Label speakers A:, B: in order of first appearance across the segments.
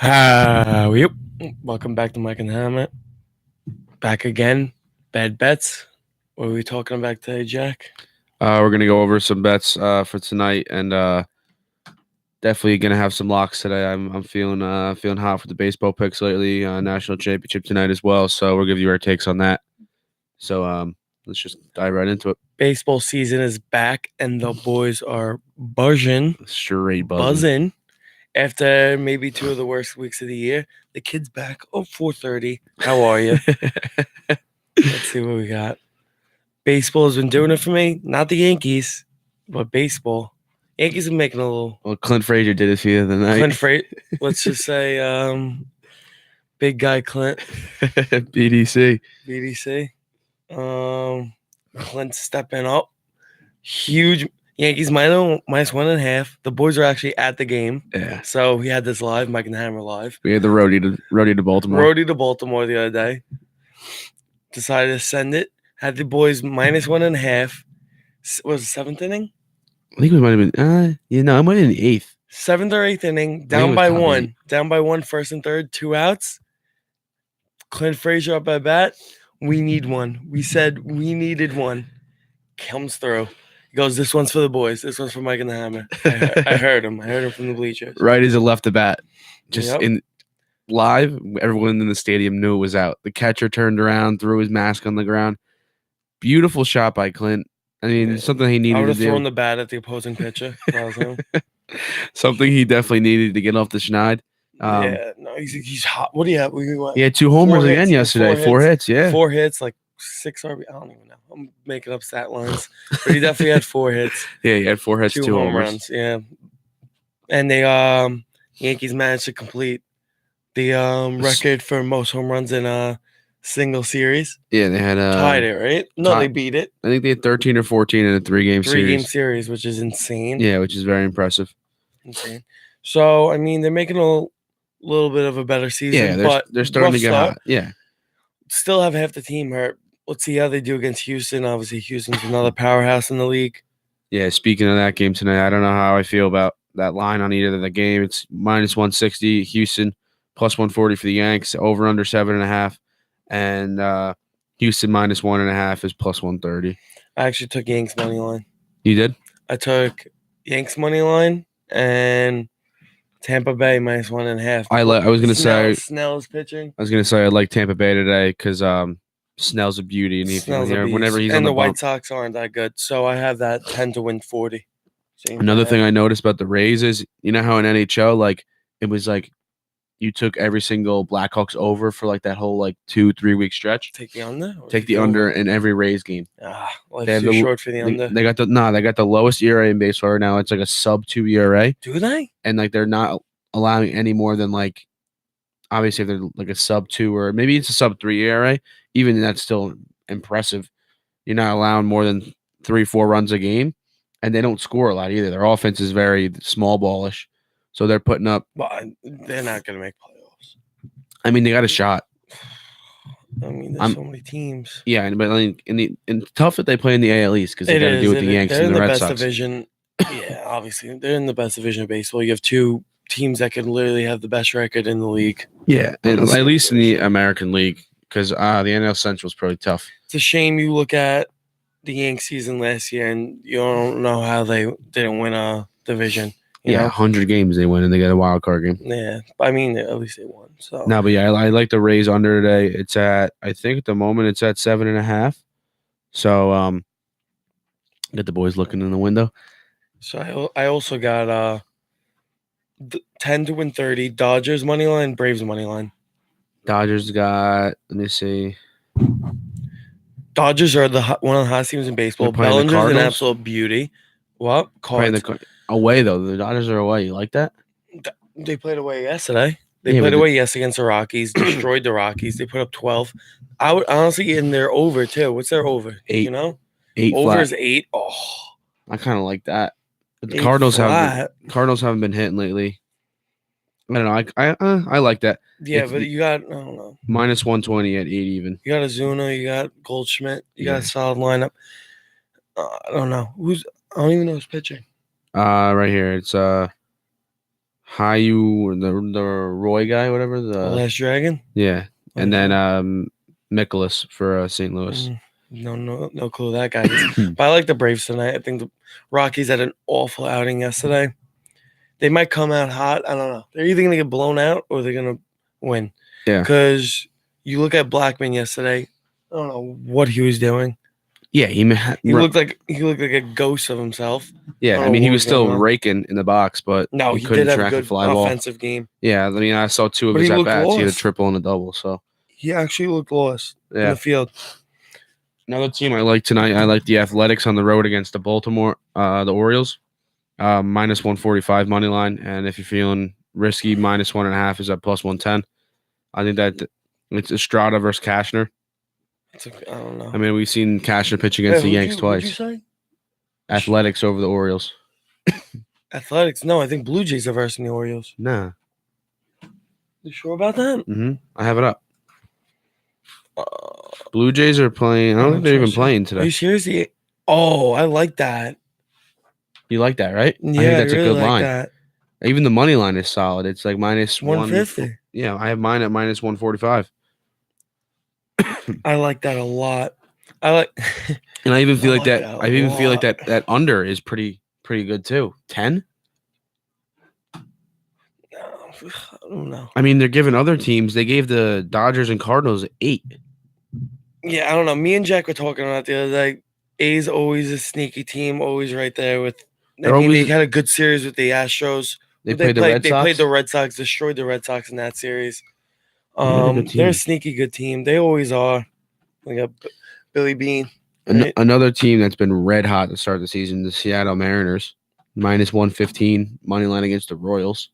A: Yep. Welcome back to Mike and Hammett. Back again. Bad bets. What are we talking about today, Jack?
B: We're gonna go over some bets for tonight, and definitely gonna have some locks today. I'm feeling hot for the baseball picks lately. National championship tonight as well, so we'll give you our takes on that. So let's just dive right into it.
A: Baseball season is back, and the boys are buzzing.
B: Straight buzzing.
A: After maybe two of the worst weeks of the year. The kid's back. Oh, 4:30. How are you? Let's see what we got. Baseball has been doing it for me. Not the Yankees, but baseball. Yankees are making a little.
B: Well, Clint Frazier did it for you the night.
A: Let's just say, big guy Clint.
B: BDC.
A: BDC. Clint stepping up. Huge. Yankees minus 1.5. The boys are actually at the game.
B: Yeah.
A: So we had this live, Mike and Hammer live.
B: We had the roadie to Baltimore.
A: Roadie to Baltimore the other day. Decided to send it. Had the boys minus 1.5. Was it seventh inning?
B: I think it might have been. I might have been the eighth.
A: Seventh or eighth inning. Down by one. Down by one. First and third. 2 outs. Clint Frazier up at bat. We need one. We said we needed one. Comes through. He goes, this one's for the boys. This one's for Mike and the Hammer. I heard him. I heard him from the bleachers.
B: Right as it left the bat. Just in live, everyone in the stadium knew it was out. The catcher turned around, threw his mask on the ground. Beautiful shot by Clint. I mean, something he needed to do.
A: I would have thrown the bat at the opposing pitcher.
B: Something he definitely needed to get off the schneid.
A: He's hot. What do you have?
B: He had 2 homers again yesterday. 4 hits, yeah.
A: 4 hits, like 6 RB. I don't even know. I'm making up stat lines. But he definitely had 4 hits.
B: Yeah, he had 4 hits, 2 home
A: runs. Yeah. And they Yankees managed to complete the record for most home runs in a single series.
B: Yeah, they had
A: tied it, right? No, they beat it.
B: I think they had 13 or 14 in a 3-game series.
A: 3-game series, which is insane.
B: Yeah, which is very impressive.
A: Insane. So, I mean, they're making a little bit of a better season.
B: Yeah, they're starting to get hot. Yeah.
A: Still have half the team hurt. Let's see how they do against Houston. Obviously, Houston's another powerhouse in the league.
B: Yeah, speaking of that game tonight, I don't know how I feel about that line on either of the game. It's minus 160 Houston, plus 140 for the Yanks, over under 7.5, and Houston minus 1.5 is plus 130.
A: I actually took Yanks money line.
B: You did?
A: I took Yanks money line and Tampa Bay minus 1.5.
B: I was gonna say
A: Snell's pitching.
B: I was gonna say I like Tampa Bay today because Snell's a beauty, and
A: whenever he's on the White Sox aren't that good, so I have that 10 to win 40.
B: Another thing I noticed about the Rays is, you know how in NHL, like it was like you took every single Blackhawks over for like that whole like 2-3 week stretch.
A: Take the under.
B: Take the under in every Rays game.
A: Life's too short for the under.
B: They got the lowest ERA in baseball right now. It's like a sub 2 ERA.
A: Do they?
B: And like they're not allowing any more than like, obviously if they're like a sub 2 or maybe it's a sub 3 ERA. Even that's still impressive. You're not allowing more than 3-4 runs a game, and they don't score a lot either. Their offense is very small ballish, so they're putting up.
A: Well, they're not going to make playoffs.
B: I mean, they got a shot.
A: I mean, there's so many teams.
B: Yeah, but I mean, it's tough that they play in the AL East because they got to do with the Yanks and the Red Sox.
A: They're in the best division. Yeah, obviously, they're in the best division of baseball. You have 2 teams that can literally have the best record in the league.
B: Yeah, and at least in the American League. Because the NL Central is pretty tough.
A: It's a shame you look at the Yanks season last year and you don't know how they didn't win a division.
B: Yeah, 100 games they win and they get a wild card game.
A: Yeah, I mean, at least they won. So
B: no, but yeah, I like the Rays under today. It's I think at the moment it's at 7.5. So get the boys looking in the window.
A: So I also got 10 to win 30, Dodgers money line, Braves money line.
B: Dodgers got, let me see.
A: Dodgers are one of the hottest teams in baseball. Bellinger's an absolute beauty. What?
B: Away, though. The Dodgers are away. You like that?
A: They played away yesterday. They played away against the Rockies, destroyed the Rockies. They put up 12. I would honestly, and they're over, too. What's their over?
B: 8.
A: You know?
B: 8
A: over
B: flat.
A: Is 8. Oh.
B: I kind of like that. But the Cardinals haven't been hitting lately. I don't know. I like that.
A: Yeah, but you got, I don't know.
B: Minus 120 at 8 even.
A: You got Ozuna, you got Goldschmidt, you got a solid lineup. I don't know. I don't even know who's pitching.
B: Right here. It's Hayu, the Roy guy, whatever.
A: The Last Dragon.
B: Yeah, and
A: Okay.
B: then Nicholas for St. Louis.
A: No clue who that guy is. But I like the Braves tonight. I think the Rockies had an awful outing yesterday. They might come out hot. I don't know. They're either gonna get blown out or they're gonna win.
B: Yeah.
A: Because you look at Blackman yesterday. I don't know what he was doing.
B: Yeah, he
A: looked like a ghost of himself.
B: Yeah, I mean he was still raking in the box, but
A: no, he
B: couldn't
A: did have
B: track
A: a
B: a
A: good
B: fly ball.
A: offensive game.
B: Yeah, I mean I saw two of
A: But
B: his
A: he
B: at
A: looked
B: bats. He had a
A: lost.
B: triple and a double. So
A: He actually looked lost in the field.
B: Another team I like tonight. I like the Athletics on the road against the the Orioles. Minus 145 money line, and if you're feeling risky, minus 1.5 is at plus 110. I think that it's Estrada versus Cashner.
A: I don't know.
B: I mean, we've seen Cashner pitch against the Yanks twice.
A: What'd you say?
B: Athletics over the Orioles.
A: Athletics? No, I think Blue Jays are versing the Orioles.
B: Nah.
A: You sure about that?
B: Mm-hmm. I have it up. Blue Jays are playing. I don't think they're even playing today.
A: Are you serious? Oh, I like that.
B: You like that, right?
A: Yeah,
B: I think that's
A: really
B: a good line.
A: That.
B: Even the money line is solid. It's like minus
A: 150.
B: Yeah, I have mine at minus 145.
A: I like that a lot. And
B: I even feel like that. I even feel like that under is pretty good too. 10.
A: I don't know.
B: I mean, they're giving other teams. They gave the Dodgers and Cardinals 8.
A: Yeah, I don't know. Me and Jack were talking about the other day. A's always a sneaky team, always right there with. They had a good series with the Astros.
B: They played the Red Sox.
A: They played the Red Sox, destroyed the Red Sox in that series. They're a sneaky good team. They always are. They got Billy Bean. Right?
B: Another team that's been red hot to start the season, the Seattle Mariners, minus 115 money line against the Royals.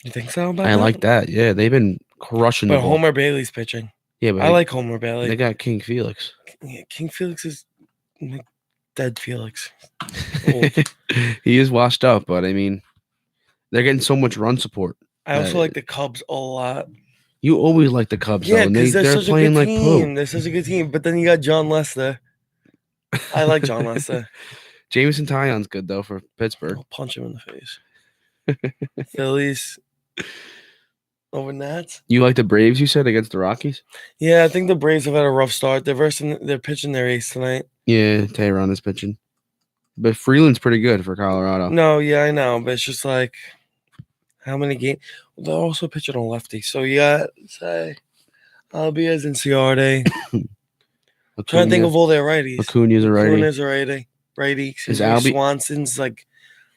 A: You think so?
B: I like that. Yeah, they've been crushing the ball.
A: But Homer Bailey's pitching.
B: Yeah, but
A: I like Homer Bailey.
B: They got King Felix.
A: Yeah, King Felix is dead Felix.
B: He is washed up, but I mean, they're getting so much run support.
A: I also like the Cubs a lot.
B: You always like the Cubs,
A: yeah,
B: because
A: they're playing like poop. They're such a good team. But then you got John Lester. I like John Lester.
B: Jameson Taillon's good though for Pittsburgh.
A: I'll punch him in the face. Phillies over Nats.
B: You like the Braves? You said against the Rockies.
A: Yeah, I think the Braves have had a rough start. They're pitching their ace tonight.
B: Yeah, Tehran is pitching, but Freeland's pretty good for Colorado.
A: No, yeah, I know, but it's just like how many games? They're also pitching a lefty, so you got say Albies and Ciarte. I'm trying to think of all their righties.
B: Acuna's a righty.
A: Acuna's a righty. Righty.
B: Is Albie?
A: Swanson's like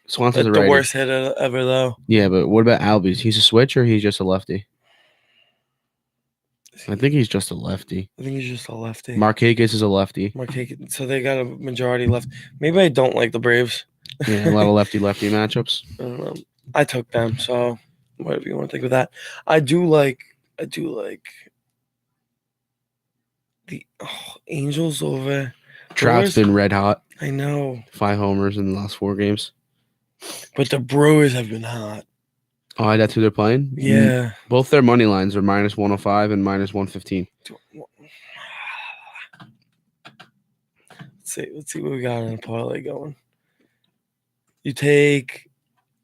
B: Swanson's
A: the worst hitter ever, though.
B: Yeah, but what about Albies? He's a switch or he's just a lefty? I think he's just a lefty.
A: I think he's just a lefty.
B: Markakis is a lefty.
A: So they got a majority left. Maybe I don't like the Braves.
B: Yeah, a lot of lefty-lefty matchups.
A: I don't know. I took them, so whatever you want to think of that. I do like the Angels over.
B: Trout's been red hot.
A: I know.
B: 5 homers in the last 4 games.
A: But the Brewers have been hot.
B: Oh, that's who they're playing?
A: Yeah.
B: Both their money lines are minus 105 and minus 115.
A: Let's see what we got in the parlay going. You take,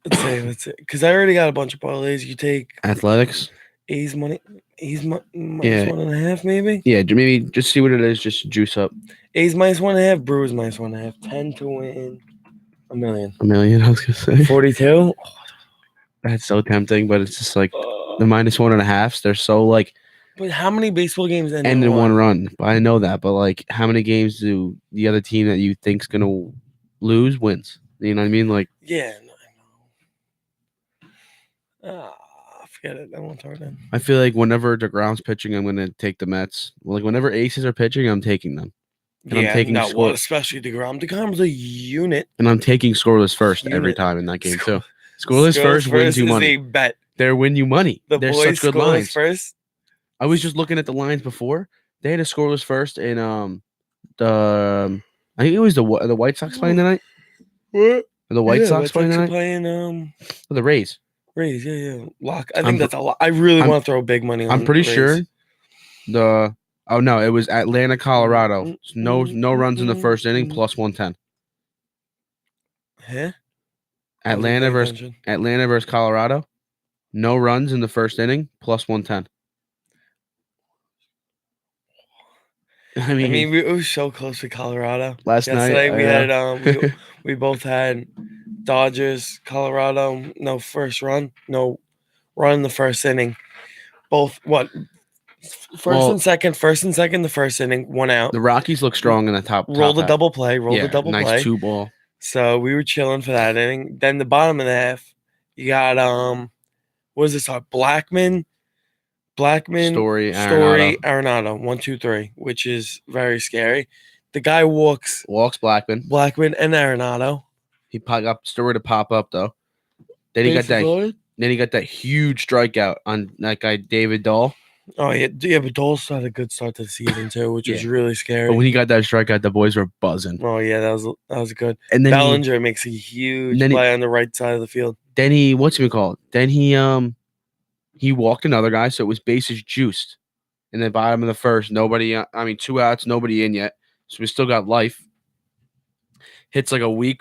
A: let's say, because I already got a bunch of parlays. You take
B: Athletics.
A: A's minus 1.5, maybe.
B: Yeah, maybe just see what it is. Just juice up.
A: A's minus 1.5, Brewers minus 1.5, 10 to win $1 million.
B: $1 million, I was gonna say.
A: 42.
B: That's so tempting, but it's just like the minus 1.5s. They're so like.
A: But how many baseball games end
B: in one run? But I know that. But like, how many games do the other team that you think's gonna lose wins? You know what I mean? Like.
A: Yeah, I know. Forget it. I won't talk then.
B: I feel like whenever DeGrom's pitching, I'm gonna take the Mets. Like whenever aces are pitching, I'm taking them. And I'm taking
A: especially DeGrom. DeGrom's a unit.
B: And I'm taking scoreless first every time in that game too. Scoreless first wins you money.
A: Bet.
B: They're win you money. They're such good lines.
A: First.
B: I was just looking at the lines before. They had a scoreless first in I think it was the White Sox playing tonight.
A: What?
B: The White Sox playing tonight.
A: Playing
B: the Rays.
A: Rays, yeah. Lock. I think that's a lot. I really want to throw big money on.
B: I'm pretty sure. Oh no, it was Atlanta, Colorado. No runs in the first inning, plus 110.
A: Huh? I wasn't
B: Atlanta
A: paying
B: versus
A: attention.
B: Colorado. No runs in the first inning, plus 110. I
A: I
B: mean,
A: mean, it was so close to Colorado.
B: last night,
A: Yesterday we had
B: yeah.
A: we both had Dodgers, Colorado, no first run, no run in the first inning. Both what
B: Well,
A: first and second the first inning, 1 out.
B: the Rockies look strong in the top
A: Rolled a
B: half.
A: double play, rolled a
B: Yeah,
A: double
B: nice
A: play.
B: 2-ball.
A: So we were chilling for that inning. Then the bottom of the half, you got what is this? Blackman,
B: Story,
A: Arenado, 1, 2, 3, which is very scary. The guy walks
B: Blackman.
A: and Arenado.
B: He got Story to pop up though. Then he got that huge strikeout on that guy David Dahl.
A: Oh yeah, but Dole's had a good start to the season too, which was really scary.
B: But when he got that strikeout, the boys were buzzing.
A: Oh yeah, that was good.
B: And then
A: Bellinger makes a huge play on the right side of the field.
B: Then he Then he walked another guy, so it was bases juiced. In the bottom of the first, 2 outs, nobody in yet. So we still got life. Hits like a weak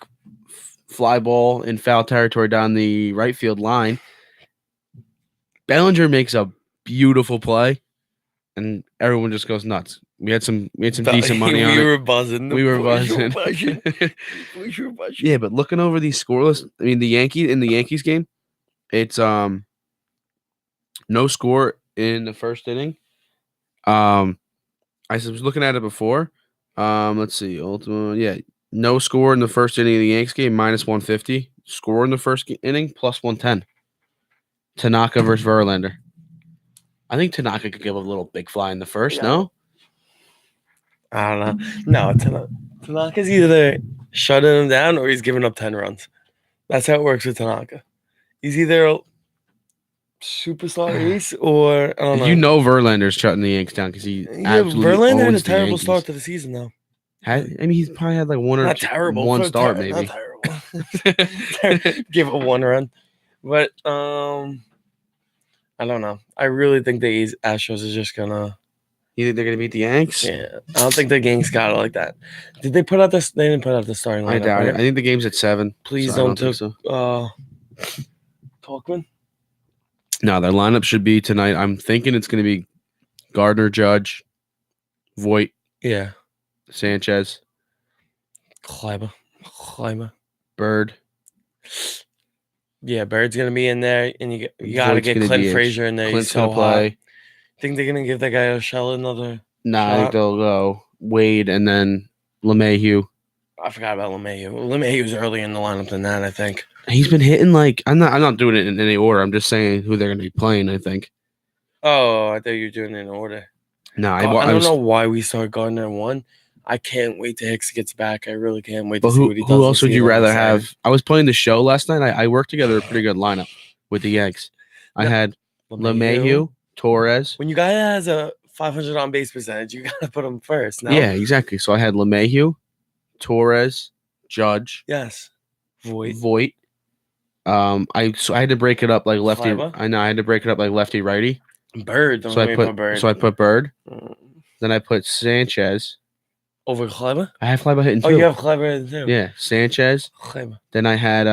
B: fly ball in foul territory down the right field line. Bellinger makes a beautiful play, and everyone just goes nuts. We had some decent money on it.
A: We were buzzing.
B: We were buzzing. Yeah, but looking over these scoreless, I mean, the Yankees game, it's no score in the first inning. I was looking at it before. Let's see. No score in the first inning of the Yankees game, minus 150. Score in the first inning, plus 110. Tanaka versus Verlander. I think Tanaka could give a little big fly in the first,
A: Yeah.
B: no?
A: I don't know. No, Tanaka's either shutting him down or he's giving up 10 runs. That's how it works with Tanaka. He's either a superstar ace or I don't know.
B: You know Verlander's shutting the Yankees down because he absolutely
A: Verlander had a
B: owns the
A: terrible
B: Yankees.
A: start to the season, though.
B: He's probably had like one start, maybe.
A: Not terrible. Give a 1 run. But I don't know. I really think the Astros are just gonna.
B: You think they're gonna beat the Yanks?
A: Yeah, I don't think the Yanks got it like that. Did they put out this? They didn't put out the starting lineup.
B: I doubt it.
A: Right?
B: I think the game's at 7.
A: Please
B: so
A: don't take Talkman.
B: No, their lineup should be tonight. I'm thinking it's gonna be Gardner, Judge, Voit,
A: Yeah,
B: Sanchez,
A: Kleiber,
B: Bird.
A: Yeah, Bird's gonna be in there, and you got to get Clint Frazier in there.
B: Clint's
A: He's so
B: gonna play.
A: hot. Think they're gonna give that guy Urshela another?
B: Nah, I think they'll go Wade and then LeMahieu.
A: I forgot about LeMahieu. LeMahieu's earlier in the lineup than that, I think.
B: He's been hitting like I'm not doing it in any order. I'm just saying who they're gonna be playing. I think.
A: Oh, I thought you were doing it in order.
B: No,
A: I don't know why we started Gardner at 1. I can't wait till Hicks gets back. I really can't wait to see what he does.
B: Who else would you rather have? I was playing the show last night. I worked together a pretty good lineup with the Yanks. I had LeMahieu, Torres.
A: When you guy has a 500 on base percentage, you gotta put him first. No?
B: Yeah, exactly. So I had LeMahieu, Torres, Judge.
A: Yes.
B: Voit. I had to break it up like lefty.
A: Kleiber?
B: I know I had to break it up like lefty righty.
A: Bird.
B: So I put Bird. Then I put Sanchez.
A: Over Kleiber?
B: I have Kleiber hitting too.
A: Oh, you have Kleiber hitting too.
B: Yeah, Sanchez.
A: Kleiber.
B: Then I had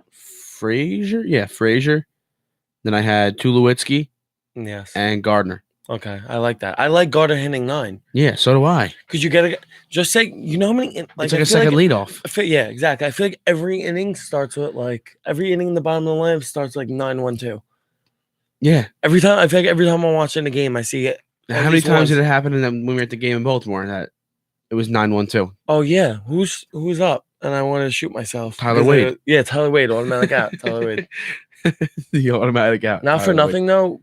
B: Frazier. Yeah, Frazier. Then I had Tulowitzki.
A: Yes.
B: And Gardner.
A: Okay, I like that. I like Gardner hitting 9.
B: Yeah, so do I.
A: Because you gotta just say, you know how many?
B: It's like a second leadoff.
A: Yeah, exactly. I feel like every inning starts with every inning in the bottom of the lineup starts like 9-1-2.
B: Yeah.
A: I feel like every time I'm watching a game, I see it.
B: How many times did it happen when we were at the game in Baltimore that it was 9-1-2?
A: Oh yeah, who's up? And I want to shoot myself.
B: Tyler Wade.
A: Tyler Wade, automatic out. Tyler Wade.
B: The automatic out.
A: Not for nothing though.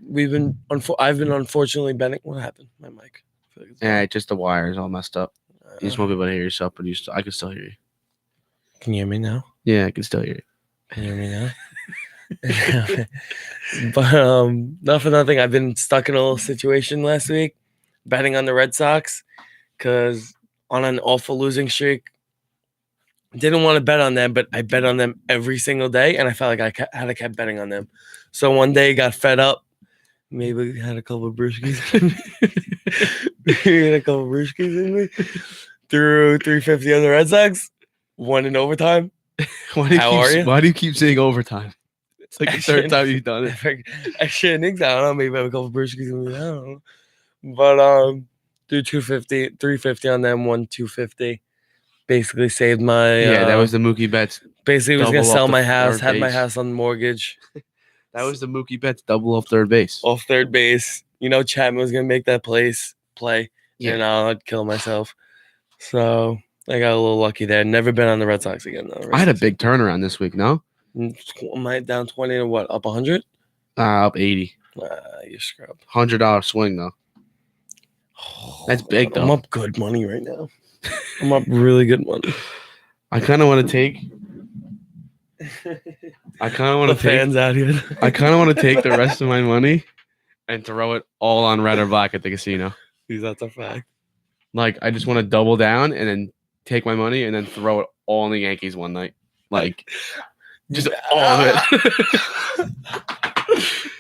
A: I've been unfortunately betting. What happened? My mic.
B: Yeah, just the wires all messed up. You just want people to hear yourself, but I can still hear you.
A: Can you hear me now?
B: Yeah, I can still hear you.
A: Can you hear me now? But not for nothing. I've been stuck in a little situation last week, betting on the Red Sox because on an awful losing streak. Didn't want to bet on them, but I bet on them every single day, and I felt like I had to keep betting on them. So one day, got fed up. Maybe had a couple of brewskis. In me. Threw 350 on the Red Sox. Won in overtime.
B: Why do you keep saying overtime? It's like the third time you've done it.
A: Extra innings. I don't know. Maybe I have a couple Brewskis. I don't know. But do 250, 350 on them, 250. Basically saved my.
B: Yeah, that was the Mookie Betts.
A: Basically, was gonna
B: double
A: sell
B: off the
A: my house.
B: third
A: Had my
B: base.
A: house on mortgage.
B: That was the Mookie Betts double off third base.
A: Off third base. You know, Chapman was gonna make that play.
B: Yeah.
A: And I'd kill myself. So I got a little lucky there. Never been on the Red Sox again though.
B: I had a big turnaround this week. No,
A: Am I down 20 to what? Up 100?
B: up 80.
A: You scrubbed.
B: $100 swing though. That's big though.
A: I'm up good money right now. I'm up really good money.
B: I kind of want to take. I kind of want
A: The
B: to take.
A: fans out here.
B: I kind of want to take the rest of my money and throw it all on red or black at the casino.
A: Because that's a fact.
B: Like I just want to double down and then take my money and then throw it all on the Yankees one night. Like just all of it.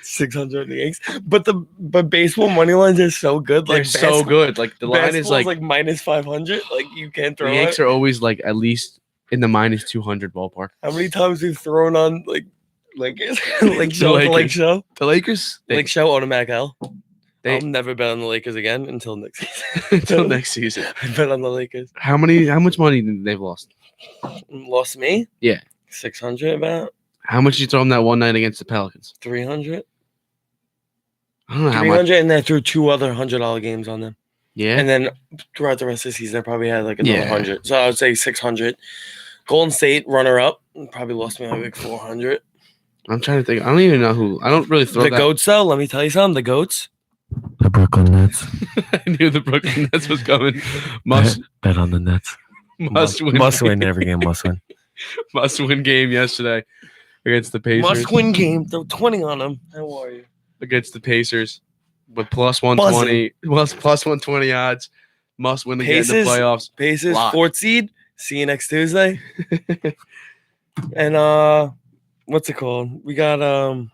A: 600 the Yanks. But baseball money lines are so good.
B: They're
A: Like
B: so good. Like the line is like
A: minus 500. Like you can't
B: the
A: throw
B: Yanks
A: it.
B: are always like at least in the minus 200 ballpark.
A: How many times we've thrown on Lakers? Lake show,
B: Lakers.
A: Lake show,
B: The Lakers,
A: Lake show, automatic L.
B: They-
A: I'll never bet on the Lakers again until next season.
B: until next season.
A: I bet on the Lakers.
B: How much money did they've lost?
A: Lost me?
B: Yeah.
A: 600 about
B: How much did you throw them that one night against the Pelicans?
A: 300.
B: I don't know how
A: 300
B: much.
A: and then I threw 2 other $100 games on them.
B: Yeah.
A: And then throughout the rest of the season, I probably had like another
B: Yeah.
A: 100. So I would say 600. Golden State runner up probably lost me like 400.
B: I'm trying to think. I don't even know who. I don't really throw
A: The
B: that.
A: goats though, let me tell you something. The goats. The Brooklyn Nets.
B: I knew the Brooklyn Nets was coming. Must
A: bet on the Nets.
B: win.
A: Must win every game. Must win.
B: Must win game yesterday against the Pacers.
A: Must win game. Throw 20 on them. How are you?
B: Against the Pacers with plus 120. Plus 120 odds. Must win again in the
A: Pacers?
B: playoffs.
A: Pacers,
B: Lock.
A: 4th seed. See you next Tuesday. And what's it called? We got a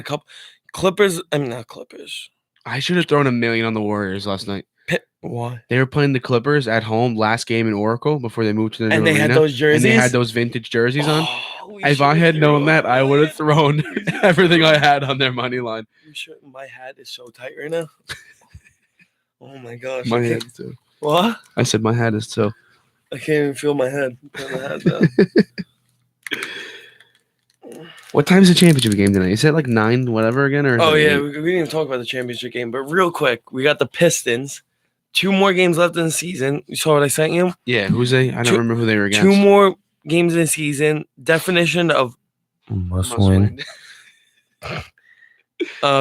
A: couple Clippers. I mean, not Clippers.
B: I should have thrown $1 million on the Warriors last night.
A: Why?
B: They were playing the Clippers at home last game in Oracle before they moved to the
A: And
B: new
A: they had
B: arena,
A: those jerseys.
B: and they had those vintage jerseys on.
A: Oh, we
B: If I
A: should've
B: had known
A: thrown
B: that, I would have
A: that.
B: thrown everything I had on their money line.
A: My hat is so tight right now. Oh my gosh.
B: My
A: I
B: hat
A: can't-
B: too.
A: What?
B: I said my hat is too.
A: I can't even feel my head. Put my hat down.
B: What time is the championship game tonight? Is it like 9 whatever again? Or is
A: Oh
B: it
A: yeah,
B: 8?
A: we didn't even talk about the championship game, but real quick, we got the Pistons. 2 more games left in the season. You saw what I sent you?
B: Yeah, who's they? I don't
A: Two-
B: remember who they were against.
A: 2 more games in the season. Definition of must win.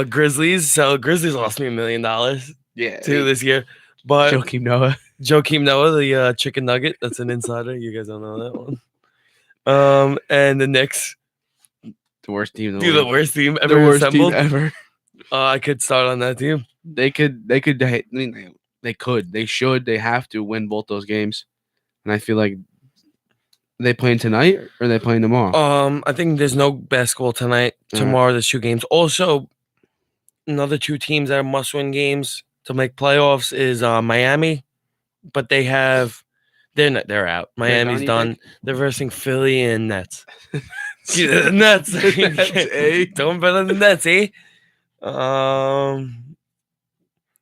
A: Grizzlies. So Grizzlies lost me $1 million
B: Yeah.
A: too this year. But
B: Joakim Noah.
A: Joakim Noah, the chicken nugget, that's an insider. You guys don't know that one. And the Knicks
B: The worst team in the
A: do the
B: world.
A: worst team
B: The
A: ever
B: worst
A: assembled.
B: team ever.
A: I could start on that team.
B: They could. I mean, they could. They should. They have to win both those games. And I feel like are they playing tonight or are they playing tomorrow?
A: I think there's no basketball tonight.
B: All right.
A: Tomorrow there's 2 games. Also, another 2 teams that are must-win games to make playoffs is Miami, but they're out. Miami's
B: done, you
A: done. They're versing Philly and Nets. Yeah, the Nets.
B: The Nets, eh?
A: Don't bet on the Nets, eh?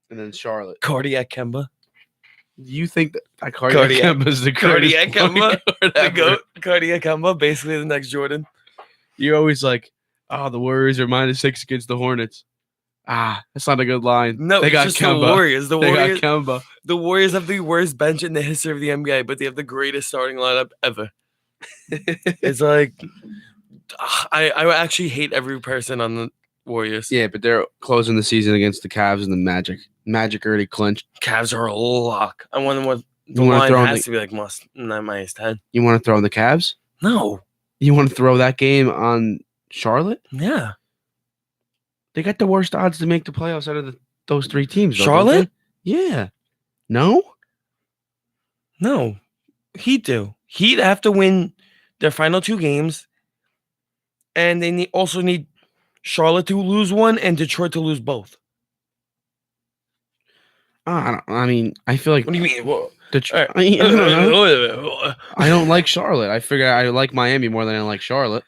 B: And then Charlotte.
A: Cardiac Kemba.
B: You think that Cardiac Kemba is the
A: Cardiac
B: greatest point
A: Kemba,
B: guard
A: The
B: ever?
A: GOAT. Cardiac Kemba, basically the next Jordan.
B: You're always like, oh, the Warriors are -6 against the Hornets. Ah, that's not a good line.
A: No,
B: they
A: it's
B: got
A: just
B: Kemba.
A: the Warriors. The
B: They
A: Warriors.
B: got Kemba.
A: The Warriors have the worst bench in the history of the NBA, but they have the greatest starting lineup ever. It's like I actually hate every person on the Warriors.
B: Yeah, but they're closing the season against the Cavs and the Magic. Magic already clinched.
A: Cavs are a lock. I wonder what the
B: You wanna
A: line
B: throw in
A: has
B: the-
A: to be like not -10.
B: You want to throw in the Cavs?
A: No.
B: You want to throw that game on Charlotte?
A: Yeah.
B: They got the worst odds to make the playoffs out of those 3 teams. though, don't
A: Charlotte?
B: they? Yeah. No?
A: No. Heat do. Heat have to win their final 2 games. And they also need Charlotte to lose one and Detroit to lose both.
B: I mean, I feel like
A: What do you mean? What?
B: I
A: All right.
B: don't know. I don't like Charlotte. I figure I like Miami more than I like Charlotte.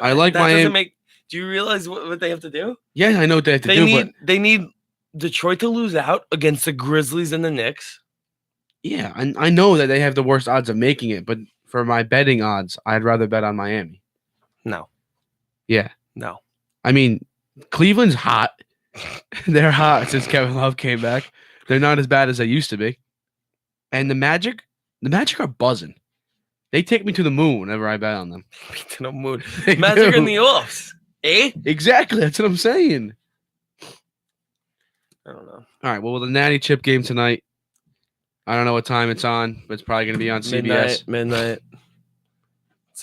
B: I like
A: that
B: Miami.
A: doesn't make. Do you realize what they have to do?
B: Yeah, I know what they have to do, but
A: They need Detroit to lose out against the Grizzlies and the Knicks.
B: yeah, I know that they have the worst odds of making it, but for my betting odds, I'd rather bet on Miami.
A: No.
B: Yeah.
A: No.
B: I mean, Cleveland's hot. They're hot since Kevin Love came back. They're not as bad as they used to be. And the Magic are buzzing. They take me to the moon whenever I bet on them.
A: To the moon.
B: They
A: Magic
B: do.
A: in the offs. Eh?
B: Exactly. That's what I'm saying.
A: I don't know.
B: All right. Well, the Natty Chip game tonight. I don't know what time it's on, but it's probably going to be on CBS.
A: Midnight.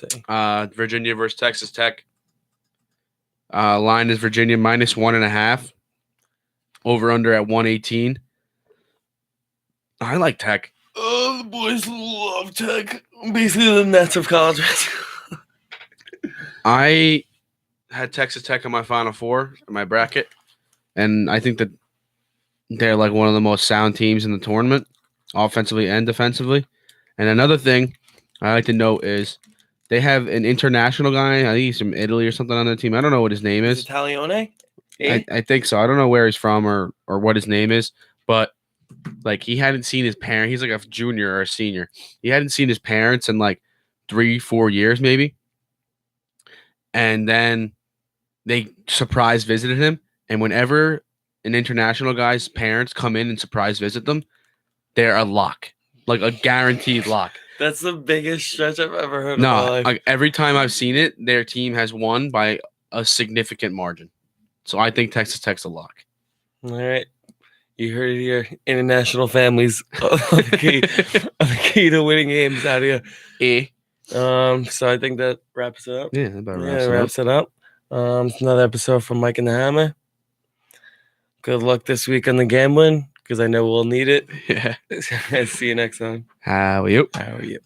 A: Let's see.
B: Virginia versus Texas Tech. Line is Virginia -1.5. Over under at 118. I like Tech.
A: Oh, the boys love Tech. Basically the Nets of college.
B: I had Texas Tech in my Final Four in my bracket, and I think that they're like one of the most sound teams in the tournament, offensively and defensively. And another thing I like to note is they have an international guy. I think he's from Italy or something on their team. I don't know what his name is.
A: Italione? Eh?
B: I think so. I don't know where he's from or what his name is, but like he hadn't seen his parents. He's like a junior or a senior. He hadn't seen his parents in like 3-4 years maybe. And then they surprise visited him. And whenever an international guy's parents come in and surprise visit them, they're a lock, like a guaranteed lock.
A: That's the biggest stretch I've ever heard in my
B: No,
A: life.
B: like every time I've seen it, their team has won by a significant margin. So I think Texas Tech's a lock.
A: All right. You heard it here. International families are the key to winning games out here. So I think that wraps it up.
B: Yeah, that about
A: Wraps it up. It's another episode from Mike and the Hammer. Good luck this week on the gambling, because I know we'll need it.
B: Yeah.
A: See you next time.
B: How are you?
A: How are you?